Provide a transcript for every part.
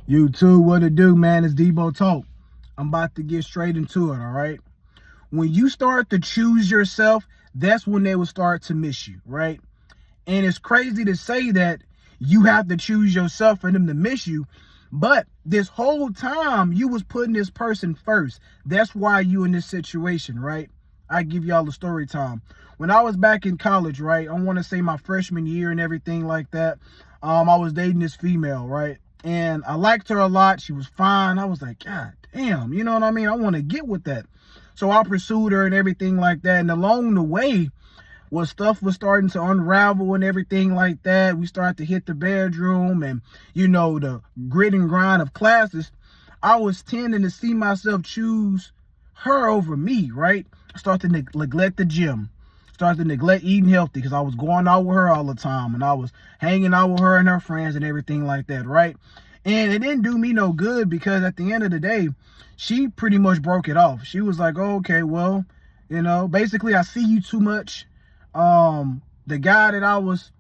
YouTube, what it do, man? It's Debo Talk. I'm about to get straight into it, all right? When you start to choose yourself, that's when they will start to miss you, right? And it's crazy to say that you have to choose yourself for them to miss you, but this whole time you was putting this person first. That's why you in this situation, right? I give y'all a story time. When I was back in college, right? I want to say my freshman year and everything like that. I was dating this female, right? And I liked her a lot. She was fine. I was like, God damn, you know what I mean? I want to get with that. So I pursued her and everything like that. And along the way, when stuff was starting to unravel and everything like that, we started to hit the bedroom and, the grit and grind of classes. I was tending to see myself choose her over me, right? I started to neglect the gym. Started to neglect eating healthy because I was going out with her all the time and I was hanging out with her and her friends and everything like that, right? And it didn't do me no good because at the end of the day, she pretty much broke it off. She was like, oh, okay, well, basically I see you too much. The guy that I was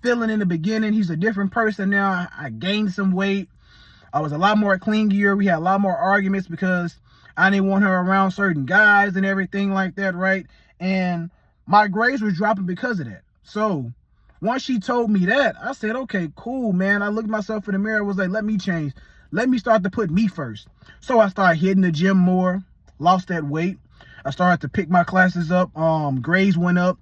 feeling in the beginning, he's a different person now. I gained some weight. I was a lot more clingier. We had a lot more arguments because I didn't want her around certain guys and everything like that, right? And my grades was dropping because of that. So once she told me that, I said, okay, cool, man. I looked at myself in the mirror, was like, let me change. Let me start to put me first. So I started hitting the gym more, lost that weight. I started to pick my classes up. Grades went up.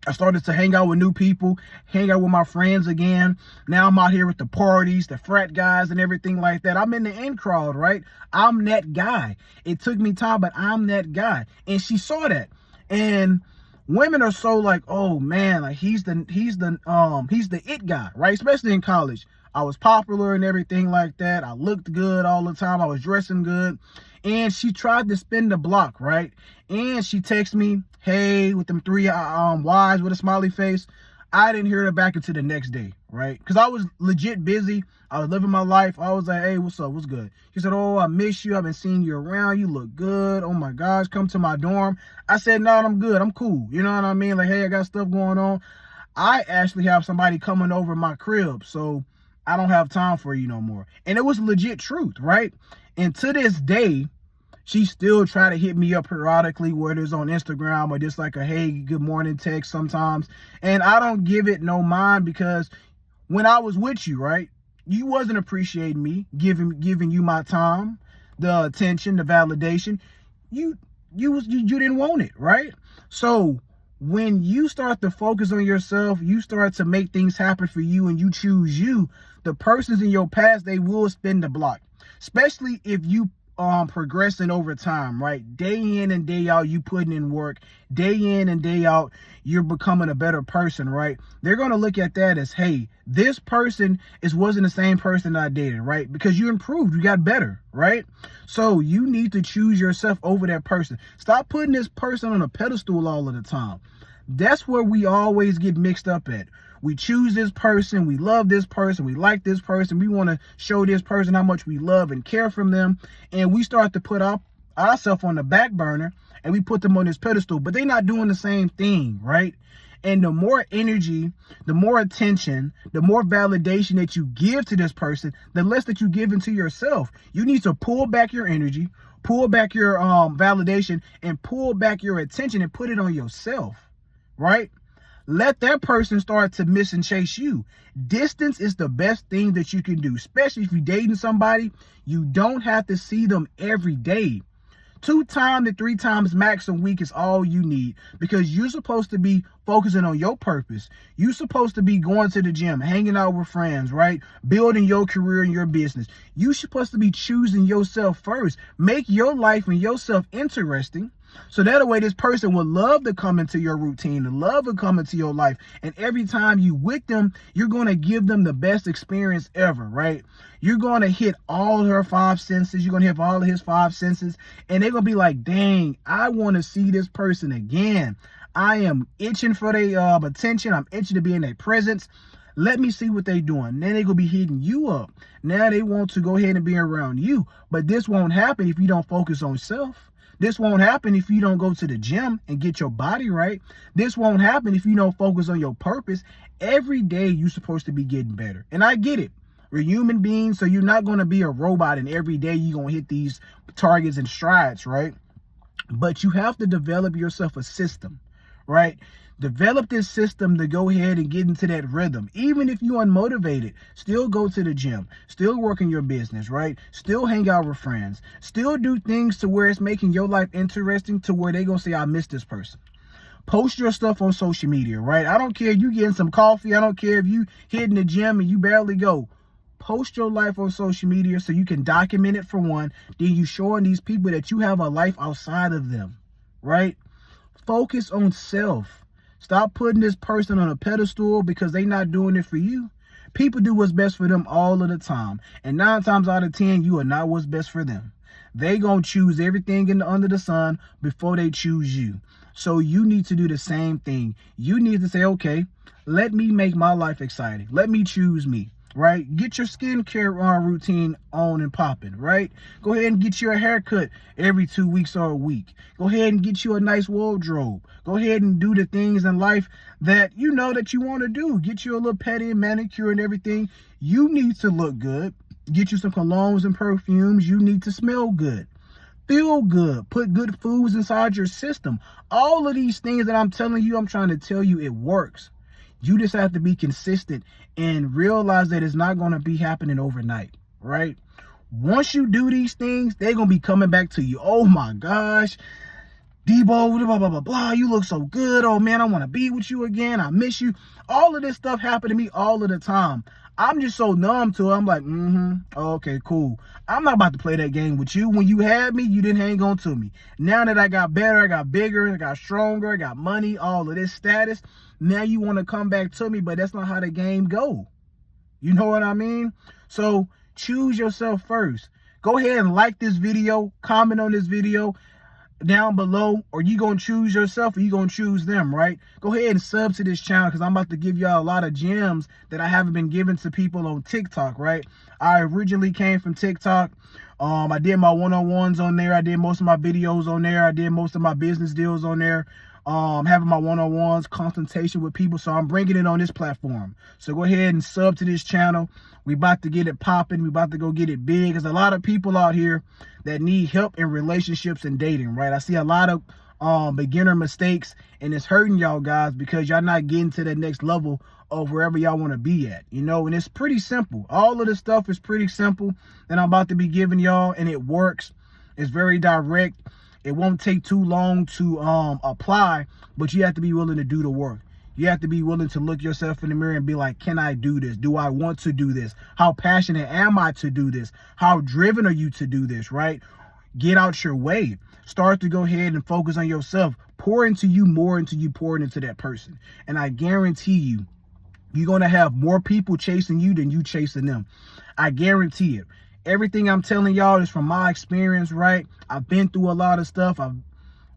I started to hang out with new people, hang out with my friends again. Now I'm out here with the parties, the frat guys and everything like that. I'm in the in crowd, right? I'm that guy. It took me time, but I'm that guy. And she saw that. And women are so like, oh man, like he's the it guy, right? Especially in college. I was popular and everything like that. I looked good all the time. I was dressing good. And she tried to spin the block, right? And she texted me, hey, with them three Y's with a smiley face. I didn't hear her back until the next day, right? Because I was legit busy. I was living my life. I was like, hey, what's up? What's good? She said, oh, I miss you. I've been seeing you around. You look good. Oh, my gosh, come to my dorm. I said, no, I'm good. I'm cool. You know what I mean? Like, hey, I got stuff going on. I actually have somebody coming over my crib, so I don't have time for you no more. And it was legit truth, right? And to this day, she still try to hit me up periodically, whether it's on Instagram or just like a, hey, good morning text sometimes. And I don't give it no mind because when I was with you, right, you wasn't appreciating me, giving you my time, the attention, the validation. You didn't want it, right? So when you start to focus on yourself, you start to make things happen for you and you choose you, the persons in your past, they will spin the block, especially if you progressing over time, right? Day in and day out, you putting in work. Day in and day out, you're becoming a better person, right? They're going to look at that as, hey, this person wasn't the same person I dated, right? Because you improved, you got better, right? So you need to choose yourself over that person. Stop putting this person on a pedestal all of the time. That's where we always get mixed up at. We choose this person, we love this person, we like this person, we want to show this person how much we love and care from them, and we start to put ourselves on the back burner and we put them on this pedestal, but they're not doing the same thing, right? And the more energy, the more attention, the more validation that you give to this person, the less that you give into yourself. You need to pull back your energy, pull back your validation, and pull back your attention and put it on yourself, right? Let that person start to miss and chase you. Distance is the best thing that you can do, especially if you're dating somebody. You don't have to see them every day. 2 times to 3 times max a week is all you need because you're supposed to be focusing on your purpose. You're supposed to be going to the gym, hanging out with friends, right? Building your career and your business. You're supposed to be choosing yourself first. Make your life and yourself interesting. So that way this person would love to come into your routine and love to come into your life. And every time you with them, you're going to give them the best experience ever, right? You're going to hit all of her 5 senses. You're going to hit all of his 5 senses. And they're going to be like, dang, I want to see this person again. I am itching for their attention. I'm itching to be in their presence. Let me see what they're doing. Then they're going to be hitting you up. Now they want to go ahead and be around you. But this won't happen if you don't focus on self. This won't happen if you don't go to the gym and get your body right. This won't happen if you don't focus on your purpose. Every day you're supposed to be getting better. And I get it. We're human beings, so you're not going to be a robot and every day you're going to hit these targets and strides, right? But you have to develop yourself a system, right? Develop this system to go ahead and get into that rhythm. Even if you're unmotivated, still go to the gym, still work in your business, right? Still hang out with friends, still do things to where it's making your life interesting, to where they gonna say, I miss this person. Post your stuff on social media, right? I don't care if you getting some coffee. I don't care if you hitting the gym and you barely go. Post your life on social media so you can document it, for one. Then you showing these people that you have a life outside of them, right? Focus on self. Stop putting this person on a pedestal because they not doing it for you. People do what's best for them all of the time. And 9 times out of 10, you are not what's best for them. They gonna choose everything under the sun before they choose you. So you need to do the same thing. You need to say, okay, let me make my life exciting. Let me choose me, right? Get your skincare routine on and popping, right? Go ahead and get your haircut every 2 weeks or a week. Go ahead and get you a nice wardrobe. Go ahead and do the things in life that you know that you want to do. Get you a little pedi, manicure and everything. You need to look good. Get you some colognes and perfumes. You need to smell good. Feel good. Put good foods inside your system. All of these things that I'm telling you, I'm trying to tell you, it works. You just have to be consistent and realize that it's not going to be happening overnight, right? Once you do these things, they're going to be coming back to you. Oh my gosh, Debo, blah, blah, blah, blah. You look so good. Oh man, I want to be with you again. I miss you. All of this stuff happened to me all of the time. I'm just so numb to it. I'm like, okay, cool. I'm not about to play that game with you. When you had me, you didn't hang on to me. Now that I got better, I got bigger, I got stronger, I got money, all of this status, now you want to come back to me, but that's not how the game go. You know what I mean? So choose yourself first. Go ahead and like this video, comment on this video down below, or you gonna choose yourself or you gonna choose them, right? Go ahead and sub to this channel because I'm about to give y'all a lot of gems that I haven't been giving to people on TikTok, right? I originally came from TikTok. I did my one-on-ones on there. I did most of my videos on there. I did most of my business deals on there. Having my one-on-ones, consultation with people. So I'm bringing it on this platform. So go ahead and sub to this channel. We about to get it popping. We about to go get it big. There's a lot of people out here that need help in relationships and dating, right? I see a lot of beginner mistakes, and it's hurting y'all guys because y'all not getting to the next level of wherever y'all want to be at, you know? And it's pretty simple. All of this stuff is pretty simple that I'm about to be giving y'all, and it works. It's very direct. It won't take too long to apply, but you have to be willing to do the work. You have to be willing to look yourself in the mirror and be like, can I do this? Do I want to do this? How passionate am I to do this? How driven are you to do this, right? Get out your way. Start to go ahead and focus on yourself. Pour into you more until you pour into that person. And I guarantee you, you're going to have more people chasing you than you chasing them. I guarantee it. Everything I'm telling y'all is from my experience, right? I've been through a lot of stuff. I've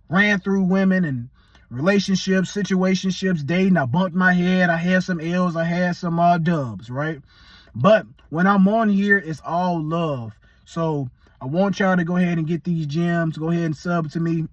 ran through women and relationships, situationships, dating. I bumped my head. I had some L's. I had some dubs, right? But when I'm on here, it's all love. So I want y'all to go ahead and get these gems. Go ahead and sub to me.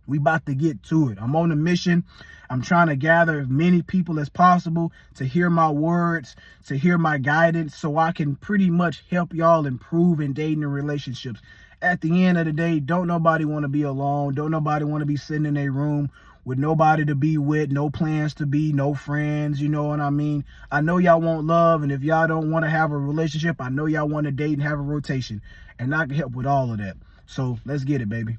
We about to get to it. I'm on a mission. I'm trying to gather as many people as possible to hear my words, to hear my guidance, so I can pretty much help y'all improve in dating and relationships. At the end of the day, don't nobody want to be alone. Don't nobody want to be sitting in a room with nobody to be with, no plans to be, no friends, you know what I mean? I know y'all want love, and if y'all don't want to have a relationship, I know y'all want to date and have a rotation, and I can help with all of that. So let's get it, baby.